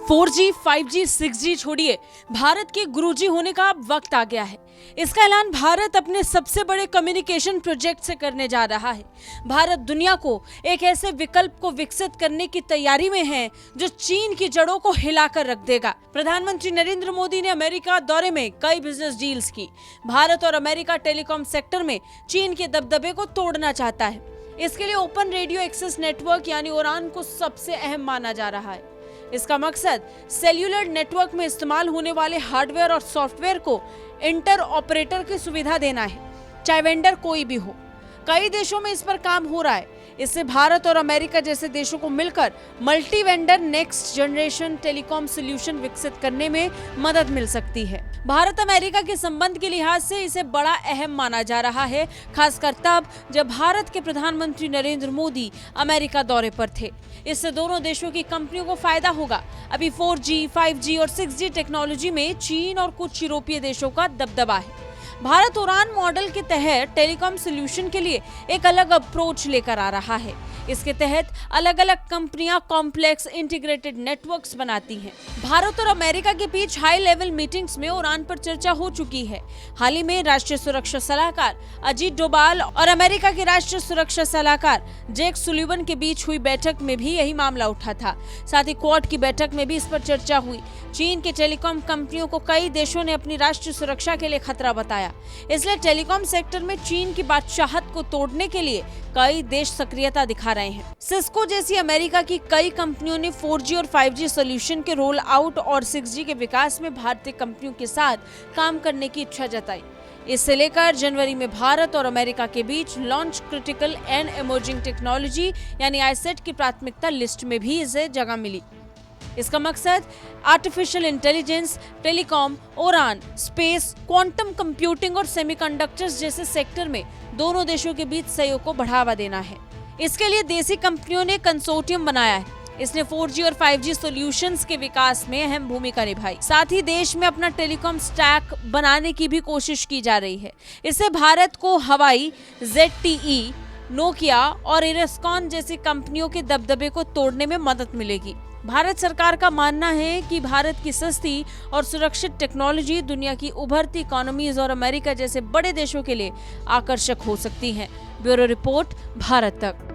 4G, 5G, 6G छोड़िए, भारत के गुरुजी होने का अब वक्त आ गया है। इसका ऐलान भारत अपने सबसे बड़े कम्युनिकेशन प्रोजेक्ट से करने जा रहा है। भारत दुनिया को एक ऐसे विकल्प को विकसित करने की तैयारी में है जो चीन की जड़ों को हिलाकर रख देगा। प्रधानमंत्री नरेंद्र मोदी ने अमेरिका दौरे में कई बिजनेस डील्स की। भारत और अमेरिका टेलीकॉम सेक्टर में चीन के दबदबे को तोड़ना चाहता है। इसके लिए ओपन रेडियो एक्सेस नेटवर्क यानी ओरान को सबसे अहम माना जा रहा है। इसका मकसद सेल्यूलर नेटवर्क में इस्तेमाल होने वाले हार्डवेयर और सॉफ्टवेयर को इंटर ऑपरेटर की सुविधा देना है, चाहे वेंडर कोई भी हो। कई देशों में इस पर काम हो रहा है। इससे भारत और अमेरिका जैसे देशों को मिलकर multi vendor next generation telecom solution विकसित करने में मदद मिल सकती है। भारत अमेरिका के संबंध के लिहाज से इसे बड़ा अहम माना जा रहा है, खासकर तब जब भारत के प्रधानमंत्री नरेंद्र मोदी अमेरिका दौरे पर थे। इससे दोनों देशों की कंपनियों को फायदा होगा। अभी 4G, 5G और 6G टेक्नोलॉजी में चीन और कुछ यूरोपीय देशों का दबदबा है। भारत उड़ान मॉडल के तहत टेलीकॉम सॉल्यूशन के लिए एक अलग अप्रोच लेकर आ रहा है। इसके तहत अलग अलग कंपनियां कॉम्प्लेक्स इंटीग्रेटेड नेटवर्क्स बनाती हैं। भारत और अमेरिका के बीच हाई लेवल मीटिंग्स में उड़ान पर चर्चा हो चुकी है। हाल ही में राष्ट्रीय सुरक्षा सलाहकार अजीत डोभाल और अमेरिका के राष्ट्रीय सुरक्षा सलाहकार जेक सुलिवन के बीच हुई बैठक में भी यही मामला उठा था। साथ ही क्वाड की बैठक में भी इस पर चर्चा हुई। चीन के टेलीकॉम कंपनियों को कई देशों ने अपनी राष्ट्रीय सुरक्षा के लिए खतरा बताया। इसलिए टेलीकॉम सेक्टर में चीन की बादशाहत को तोड़ने के लिए कई देश सक्रियता दिखा रहे हैं। सिस्को जैसी अमेरिका की कई कंपनियों ने 4G और 5G सॉल्यूशन के रोल आउट और 6G के विकास में भारतीय कंपनियों के साथ काम करने की इच्छा जताई। इससे लेकर जनवरी में भारत और अमेरिका के बीच launch critical and emerging technology यानी आईसेट की प्राथमिकता लिस्ट में भी इसे जगह मिली। इसका मकसद आर्टिफिशियल इंटेलिजेंस, टेलीकॉम, उड़ान, स्पेस, क्वांटम कंप्यूटिंग और सेमीकंडक्टर्स जैसे सेक्टर में दोनों देशों के बीच सहयोग को बढ़ावा देना है। इसके लिए देसी कंपनियों ने कंसोर्टियम बनाया है। इसने 4G और 5G सॉल्यूशंस के विकास में अहम भूमिका निभाई। साथ ही देश में अपना टेलीकॉम स्टैक बनाने की भी कोशिश की जा रही है। इससे भारत को हवाई, ZTE, नोकिया और इरेस्कॉन जैसी कंपनियों के दबदबे को तोड़ने में मदद मिलेगी। भारत सरकार का मानना है कि भारत की सस्ती और सुरक्षित टेक्नोलॉजी दुनिया की उभरती इकोनॉमीज और अमेरिका जैसे बड़े देशों के लिए आकर्षक हो सकती है। ब्यूरो रिपोर्ट, भारत तक।